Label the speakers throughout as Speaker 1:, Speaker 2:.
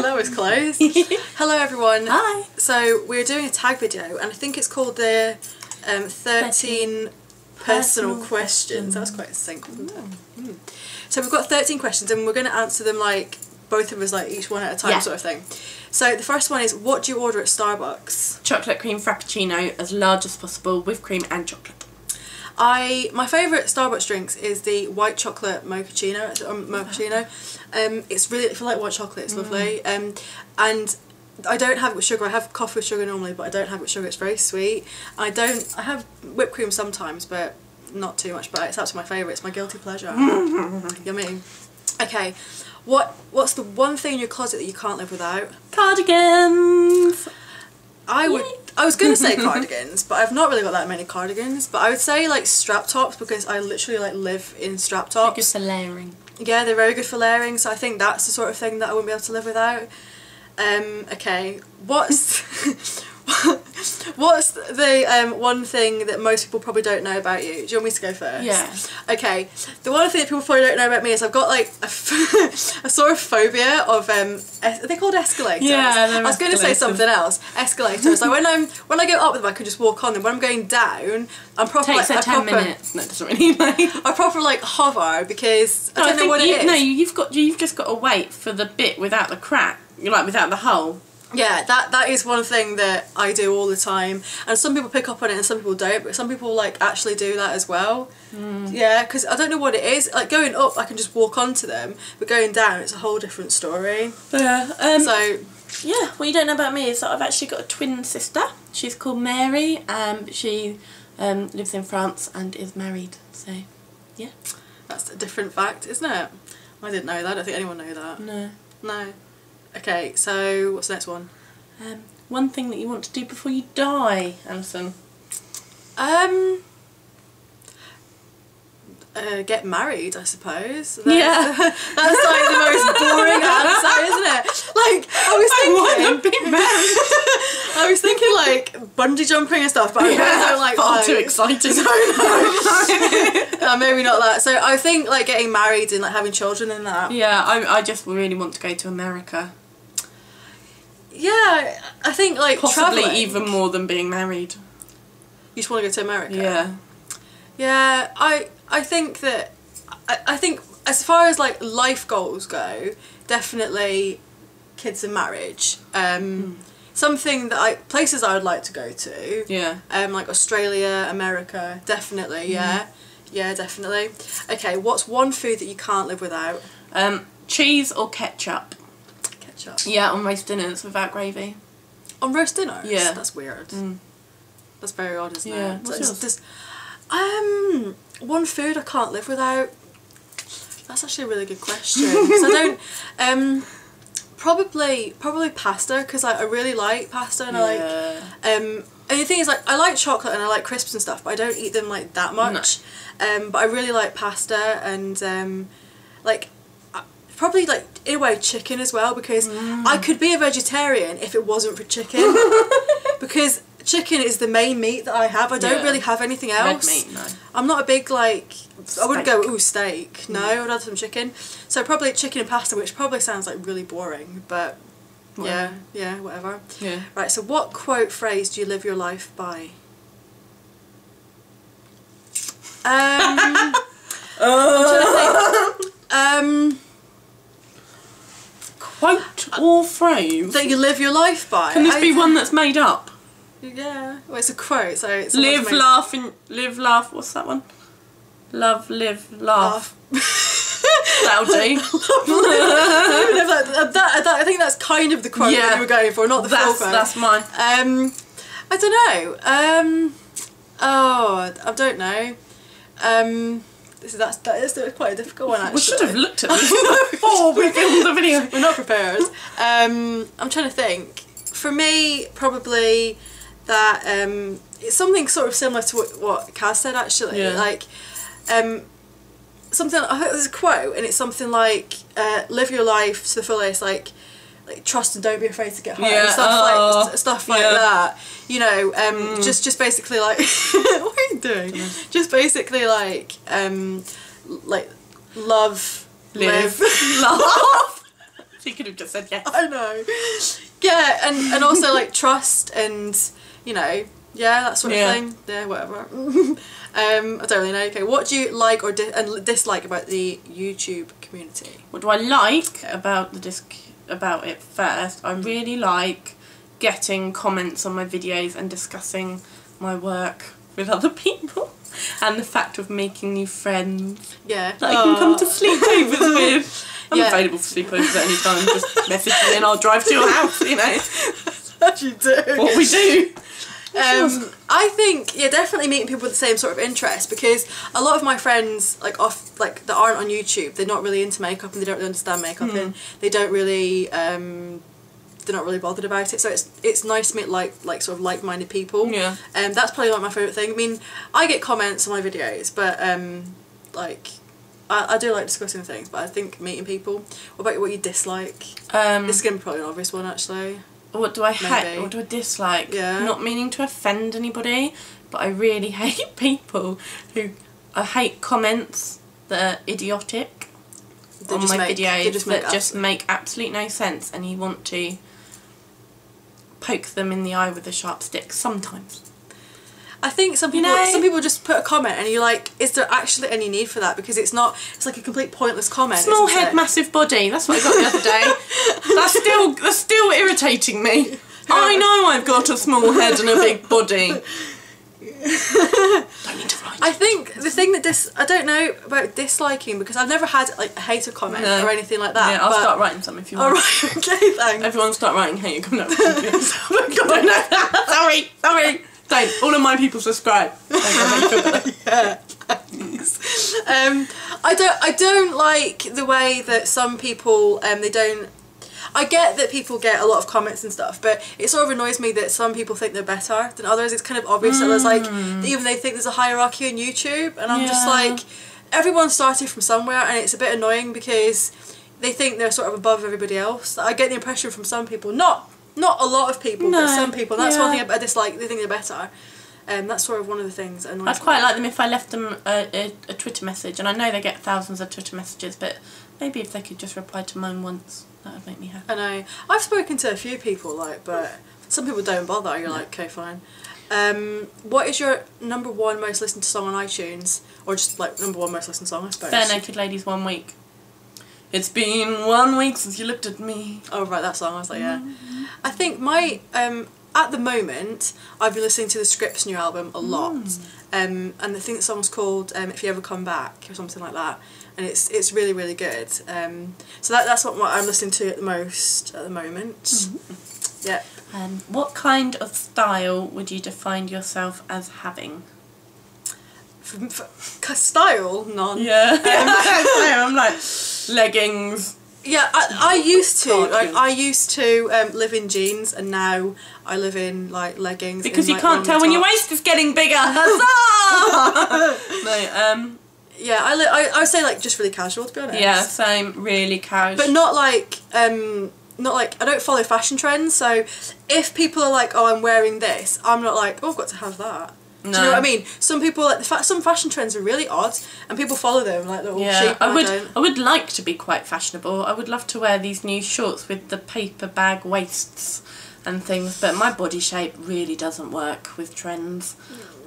Speaker 1: That was close. Hello everyone.
Speaker 2: Hi.
Speaker 1: So we're doing a tag video and I think it's called the 13 personal questions. That was quite succinct, wasn't it? So we've got 13 questions and we're going to answer them like both of us, like each one at a time, sort of thing. So the first one is, what do you order at Starbucks?
Speaker 2: Chocolate cream frappuccino, as large as possible, with cream and chocolate.
Speaker 1: My favourite Starbucks drinks is the white chocolate mochaccino. It's really, if you like white chocolate, it's lovely. And I don't have it with sugar. I have coffee with sugar normally, but I don't have it with sugar. It's very sweet. I have whipped cream sometimes, but not too much. But it's actually my favourite. It's my guilty pleasure. Yummy. Okay, what's the one thing in your closet that you can't live without?
Speaker 2: Cardigans.
Speaker 1: I was going to say cardigans, but I've not really got that many cardigans. But I would say like strap tops, because I literally like live in strap tops.
Speaker 2: Good for layering.
Speaker 1: Yeah, they're very good for layering. So I think that's the sort of thing that I wouldn't be able to live without. Okay, what's the one thing that most people probably don't know about you? Do you want me to go first?
Speaker 2: Yeah.
Speaker 1: Okay, the one thing that people probably don't know about me is I've got like a sort of phobia of are they called escalators?
Speaker 2: Yeah,
Speaker 1: I was going to say something else. Escalators. Like when I go up with them, I can just walk on them. When I'm going down, I'm proper
Speaker 2: Takes
Speaker 1: like
Speaker 2: 10 minutes. No, it doesn't really.
Speaker 1: I proper like hover because I don't know what it is.
Speaker 2: No, you've just got to wait for the bit without the crack. Like without the hole.
Speaker 1: Yeah, that is one thing that I do all the time, and some people pick up on it and some people don't, but some people like actually do that as well. Yeah, because I don't know what it is. Like going up, I can just walk onto them, but going down, it's a whole different story.
Speaker 2: Yeah.
Speaker 1: So
Speaker 2: yeah, what you don't know about me is that I've actually got a twin sister. She's called Mary. She lives in France and is married. So yeah,
Speaker 1: that's a different fact, isn't it? I didn't know that. I don't think anyone knew that.
Speaker 2: No.
Speaker 1: No. Okay, so what's the next one?
Speaker 2: One thing that you want to do before you die, Alison.
Speaker 1: Get married, I suppose. That's like the most boring answer, isn't it? Like I was thinking like bungee jumping and stuff, but I don't like
Speaker 2: far too exciting.
Speaker 1: No, maybe not that. So I think like getting married and like having children and that.
Speaker 2: Yeah, I just really want to go to America.
Speaker 1: Yeah, I think like
Speaker 2: possibly
Speaker 1: traveling.
Speaker 2: Even more than being married.
Speaker 1: You just want to go to America?
Speaker 2: Yeah.
Speaker 1: Yeah, I think that I think as far as like life goals go, definitely kids and marriage. Something that places I would like to go to.
Speaker 2: Yeah.
Speaker 1: Like Australia, America, definitely. Yeah. Yeah, definitely. Okay, what's one food that you can't live without?
Speaker 2: Cheese or ketchup.
Speaker 1: Ketchup.
Speaker 2: Yeah, on roast dinners without gravy.
Speaker 1: On roast dinners?
Speaker 2: Yeah.
Speaker 1: That's weird. That's very odd, isn't
Speaker 2: yeah.
Speaker 1: it?
Speaker 2: What's yours?
Speaker 1: One food I can't live without. That's actually a really good question. Because I don't. Probably pasta, because I really like pasta and I like. And the thing is, like, I like chocolate and I like crisps and stuff, but I don't eat them like that much. No. But I really like pasta and like. Probably like in a way chicken as well, because I could be a vegetarian if it wasn't for chicken. Because chicken is the main meat that I have. I don't really have anything else.
Speaker 2: Red meat, no.
Speaker 1: I'm not a big like
Speaker 2: Steak.
Speaker 1: I wouldn't go ooh steak. No, I'd have some chicken. So probably chicken and pasta, which probably sounds like really boring, but whatever. yeah, whatever.
Speaker 2: Yeah.
Speaker 1: Right, so what quote phrase do you live your life by? I'm trying to think.
Speaker 2: Quote or phrase
Speaker 1: That you live your life by.
Speaker 2: Can this be one that's made up?
Speaker 1: Yeah, well, it's a quote, so it's
Speaker 2: live, laugh, what's that one? Love, live, laugh. That'll do.
Speaker 1: I think that's kind of the quote that you were going for, not the full quote.
Speaker 2: That's mine.
Speaker 1: I don't know. I don't know. That is quite a difficult one, actually.
Speaker 2: We should have looked at this before we filmed the video.
Speaker 1: We're not prepared. I'm trying to think. For me, probably that it's something sort of similar to what Kaz said, actually.
Speaker 2: Yeah.
Speaker 1: Like, something. I think there's a quote, and it's something like, "Live your life to the fullest." Like trust and don't be afraid to get hurt.
Speaker 2: Yeah.
Speaker 1: Stuff like that. You know, just basically like what are you doing? Just basically like love, live,
Speaker 2: laugh. She could have just said yes.
Speaker 1: I know. Yeah, and also like trust and, you know, yeah, that sort of thing. Yeah, whatever. I don't really know. Okay, what do you like or dislike about the YouTube community?
Speaker 2: What do I like about about it first? I really like getting comments on my videos and discussing my work with other people. And the fact of making new friends.
Speaker 1: Yeah.
Speaker 2: That I can come to sleepovers with. I'm available for sleepovers at any time. Just message me and I'll drive to your house, you know.
Speaker 1: As you do.
Speaker 2: What we do.
Speaker 1: I think, yeah, definitely meeting people with the same sort of interest, because a lot of my friends, like that aren't on YouTube, they're not really into makeup and they don't really understand makeup and they don't really, they're not really bothered about it. So it's nice to meet like sort of like-minded people.
Speaker 2: Yeah.
Speaker 1: That's probably like my favourite thing. I mean, I get comments on my videos, but like I do like discussing things, but I think meeting people. What about what you dislike? This is going to be probably an obvious one, actually.
Speaker 2: What do I hate? What do I dislike?
Speaker 1: Yeah.
Speaker 2: Not meaning to offend anybody, but I really hate people who... I hate comments that are idiotic on my videos that just make absolute no sense, and you want to poke them in the eye with a sharp stick sometimes.
Speaker 1: I think some people just put a comment and you're like, is there actually any need for that? Because it's like a complete pointless comment.
Speaker 2: Small head, massive body. That's what I got the other day. That's still irritating me. I know I've got a small head and a big body. Don't need to write.
Speaker 1: I think the thing that I don't know about disliking, because I've never had like a hater comment or anything like that.
Speaker 2: Yeah, I'll start writing some if you want.
Speaker 1: Alright, okay, thanks.
Speaker 2: Everyone start writing hate comment. Oh my god, no. Sorry. Don't. All of my people subscribe.
Speaker 1: Yeah. Thanks. I don't like the way that some people they don't. I get that people get a lot of comments and stuff, but it sort of annoys me that some people think they're better than others. It's kind of obvious that there's like even they think there's a hierarchy on YouTube, and I'm just like, everyone started from somewhere, and it's a bit annoying because they think they're sort of above everybody else. I get the impression from some people, not a lot of people, but some people. That's one thing I dislike. They think they're better. That's sort of one of the things that annoys me.
Speaker 2: I'd quite like them if I left them a Twitter message, and I know they get thousands of Twitter messages, but maybe if they could just reply to mine once, that would make me happy.
Speaker 1: I know. I've spoken to a few people, but some people don't bother. You're like, okay, fine. What is your #1 most listened to song on iTunes? Or just like #1 most listened song, I suppose?
Speaker 2: Barenaked Ladies 1 week. It's been 1 week since you looked at me.
Speaker 1: Oh, right, that song. I was like, yeah. I think my... at the moment, I've been listening to the Scripps new album a lot. And I think the song's called If You Ever Come Back or something like that. And it's really, really good. So that's what I'm listening to at the moment. Yep.
Speaker 2: What kind of style would you define yourself as having?
Speaker 1: Style? None.
Speaker 2: Yeah. I'm like, leggings.
Speaker 1: Yeah, I used to. I used to live in jeans, and now I live in like leggings.
Speaker 2: Because you
Speaker 1: like,
Speaker 2: can't tell when your waist is getting bigger. Huzzah! No,
Speaker 1: yeah, I would say like just really casual, to be honest.
Speaker 2: Yeah, same, really casual.
Speaker 1: But not like I don't follow fashion trends. So if people are like, oh, I'm wearing this, I'm not like, oh, I've got to have that. No. Do you know what I mean? Some people like some fashion trends are really odd, and people follow them like little sheep.
Speaker 2: I would like to be quite fashionable. I would love to wear these new shorts with the paper bag waists and things, but my body shape really doesn't work with trends.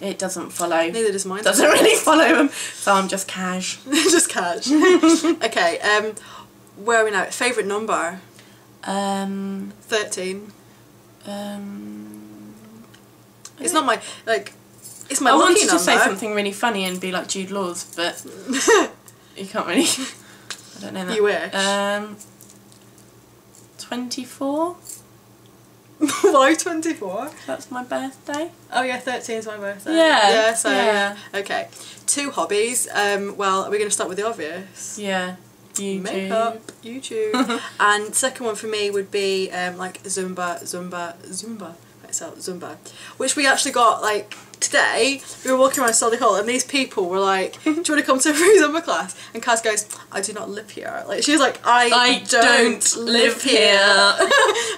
Speaker 2: It doesn't follow.
Speaker 1: Neither does mine.
Speaker 2: Doesn't really follow them, so I'm just cash.
Speaker 1: Just cash. Okay. Where are we now? Favourite number? 13. It's not my like. It's my lucky number. I wanted
Speaker 2: to say something really funny and be like Jude Law's, but you can't really. I don't know that.
Speaker 1: You wish.
Speaker 2: 24.
Speaker 1: Why 24?
Speaker 2: That's my birthday.
Speaker 1: Oh yeah, 13 is my birthday.
Speaker 2: Yeah.
Speaker 1: Yeah. So okay. 2 hobbies. Well, are we going to start with the obvious?
Speaker 2: Yeah. YouTube.
Speaker 1: Makeup, YouTube. And second one for me would be like Zumba, which we actually got like today. We were walking around Solihull and these people were like, do you want to come to a free Zumba class? And Kaz goes, I do not live here. Like she was like, I don't live here.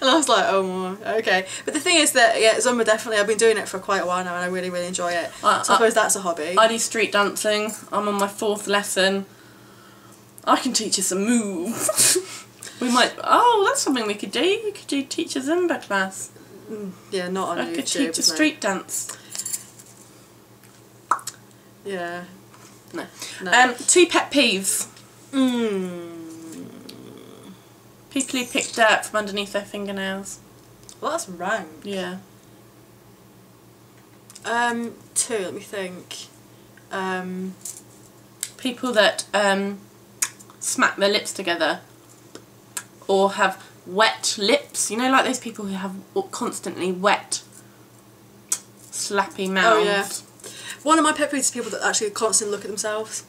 Speaker 1: And I was like, oh okay. But the thing is that yeah, Zumba definitely, I've been doing it for quite a while now and I really, really enjoy it. So I suppose that's a hobby.
Speaker 2: I do street dancing. I'm on my 4th lesson. I can teach you some moves. We might. Oh, that's something we could do. You could do teach a Zumba class.
Speaker 1: Yeah, not on
Speaker 2: I
Speaker 1: YouTube. I
Speaker 2: could teach a street dance.
Speaker 1: Yeah.
Speaker 2: No. 2 pet peeves. People who pick dirt from underneath their fingernails.
Speaker 1: Well, that's rank.
Speaker 2: Yeah.
Speaker 1: 2, let me think.
Speaker 2: People that smack their lips together or have wet lips. You know, like those people who have constantly wet, slappy mouths.
Speaker 1: Oh, yeah. One of my pet peeves is people that actually constantly look at themselves.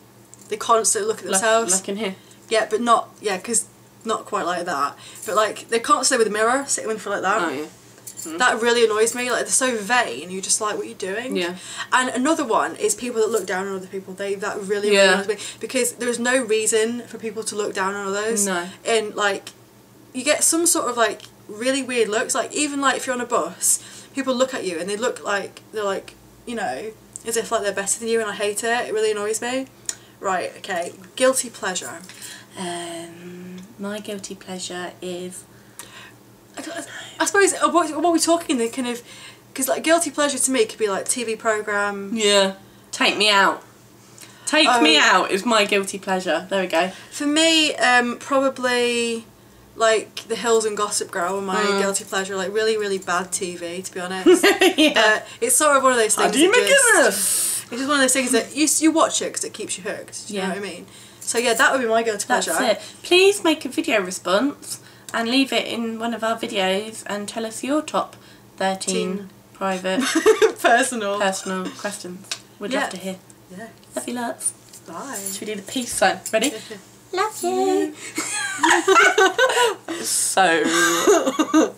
Speaker 1: They constantly look at themselves.
Speaker 2: Like in here?
Speaker 1: Yeah, but not, because not quite like that. But like, they constantly with a mirror, sitting in front like that.
Speaker 2: Oh, yeah.
Speaker 1: That really annoys me. Like, they're so vain. You're just like, what are you doing?
Speaker 2: Yeah.
Speaker 1: And another one is people that look down on other people. That really annoys me, because there's no reason for people to look down on others.
Speaker 2: No.
Speaker 1: And like, you get some sort of like really weird looks. Like, even like if you're on a bus, people look at you and they look like they're like, you know, as if like they're better than you, and I hate it. It really annoys me. Right. Okay. Guilty pleasure.
Speaker 2: My guilty pleasure is,
Speaker 1: I suppose, what we're talking, the kind of, because like guilty pleasure to me could be like TV program.
Speaker 2: Yeah. Take Me Out. Take Me Out is my guilty pleasure. There we go. For
Speaker 1: me, probably like The Hills and Gossip Girl are my guilty pleasure. Like really, really bad TV, to be honest. Yeah. It's sort of one of those things.
Speaker 2: How do you make this?
Speaker 1: It's just one of those things that you watch it because it keeps you hooked. Do you know what I mean? So yeah, that would be my guilty pleasure.
Speaker 2: That's it. Please make a video response and leave it in one of our videos and tell us your top 13 private, personal questions. We'd love to hear.
Speaker 1: Yeah.
Speaker 2: Love you lots.
Speaker 1: Bye.
Speaker 2: Should we do the peace sign? Ready? Love you. So